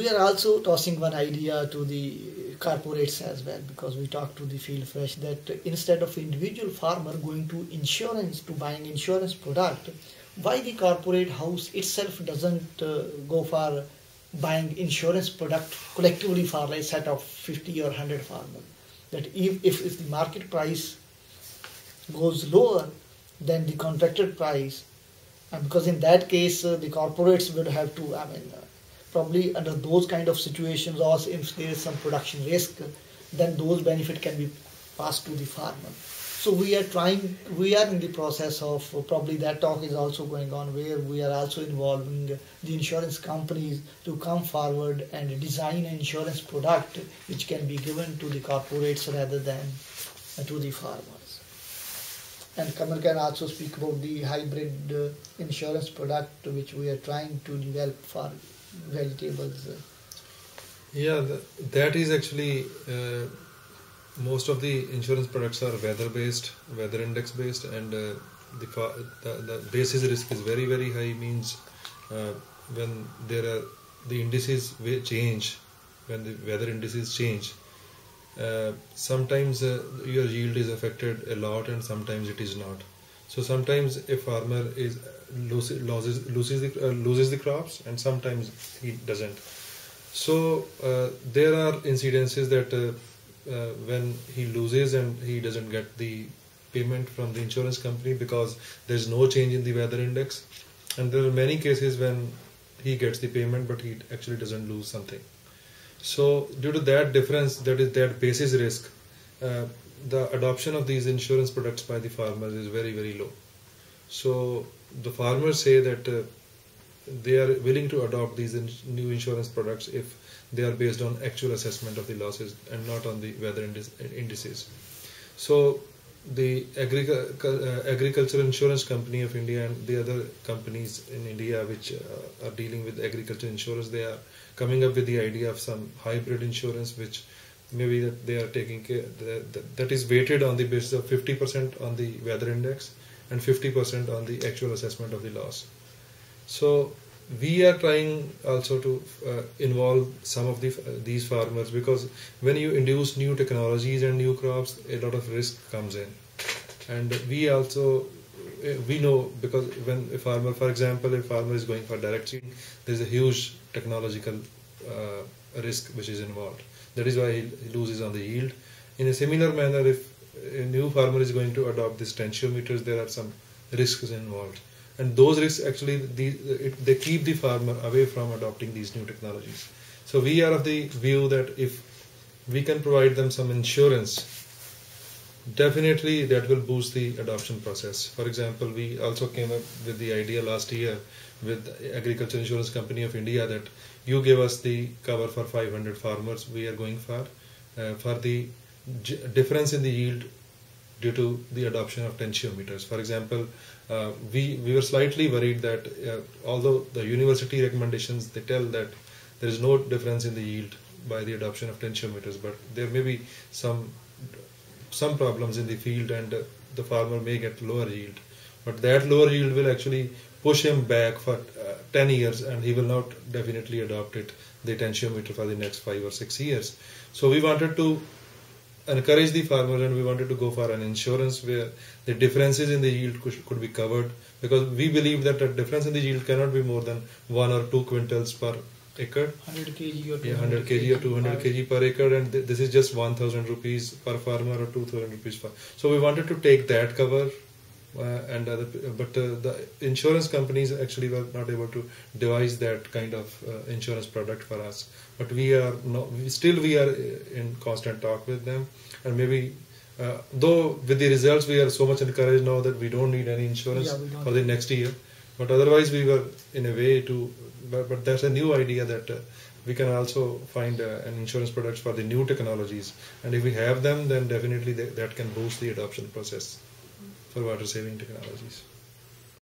we are also tossing one idea to the corporates as well, because we talked to the field fresh that instead of individual farmer going to insurance to buying insurance product, why the corporate house itself doesn't go for buying insurance product collectively for like set of 50 or 100 farmers, that if the market price goes lower than the contracted price, and because in that case the corporates would have to, probably under those kind of situations, or if there is some production risk, then those benefit can be passed to the farmer. So we are in the process of, probably that talk is also going on, where we are also involving the insurance companies to come forward and design an insurance product which can be given to the corporates rather than to the farmers. And Kamal can also speak about the hybrid insurance product which we are trying to develop for vegetables. Yeah, that is actually most of the insurance products are weather index based, and the basis risk is very, very high. Means when there are the indices change, when the weather indices change, sometimes your yield is affected a lot, and sometimes it is not. So sometimes a farmer is loses the crops, and sometimes he doesn't. So there are incidences that when he loses and he doesn't get the payment from the insurance company because there is no change in the weather index, and there are many cases when he gets the payment but he actually doesn't lose something. So due to that difference, that is that basis risk, the adoption of these insurance products by the farmers is very, very low. So the farmers say that they are willing to adopt these new insurance products if they are based on actual assessment of the losses and not on the weather indices. So the Agricultural Insurance Company of India and the other companies in India which are dealing with agriculture insurance, they are coming up with the idea of some hybrid insurance, which maybe that they are taking care that is weighted on the basis of 50% on the weather index and 50% on the actual assessment of the loss. So we are trying also to involve some of these farmers, because when you introduce new technologies and new crops, a lot of risk comes in. And we also we know, because when a farmer, for example, a farmer is going for direct seeding, there is a huge technological risk which is involved. That is why he loses on the yield. In a similar manner, if a new farmer is going to adopt these tensiometers, there are some risks involved. And those risks actually, they keep the farmer away from adopting these new technologies. So we are of the view that if we can provide them some insurance, definitely that will boost the adoption process. For example, we also came up with the idea last year with Agricultural Insurance Company of India that you give us the cover for 500 farmers. We are going for the difference in the yield due to the adoption of tensiometers. For example, we were slightly worried that although the university recommendations, they tell that there is no difference in the yield by the adoption of tensiometers, but there may be some problems in the field and the farmer may get lower yield. But that lower yield will actually push him back for 10 years, and he will not definitely adopt the tensiometer for the next 5 or 6 years. So we wanted to encourage the farmer, and we wanted to go for an insurance where the differences in the yield could be covered, because we believe that the difference in the yield cannot be more than 1 or 2 quintals per acre. 100 kg or 200 100 kg or 200 kg per acre, and this is just 1,000 rupees per farmer or 2,000 rupees per. So we wanted to take that cover, but the insurance companies actually were not able to devise that kind of insurance product for us. But we are in constant talk with them, and maybe though with the results we are so much encouraged now that we don't need any insurance for the next year. But otherwise we were in a way to. But that's a new idea that we can also find an insurance product for the new technologies, and if we have them, then definitely that can boost the adoption process for water saving technologies.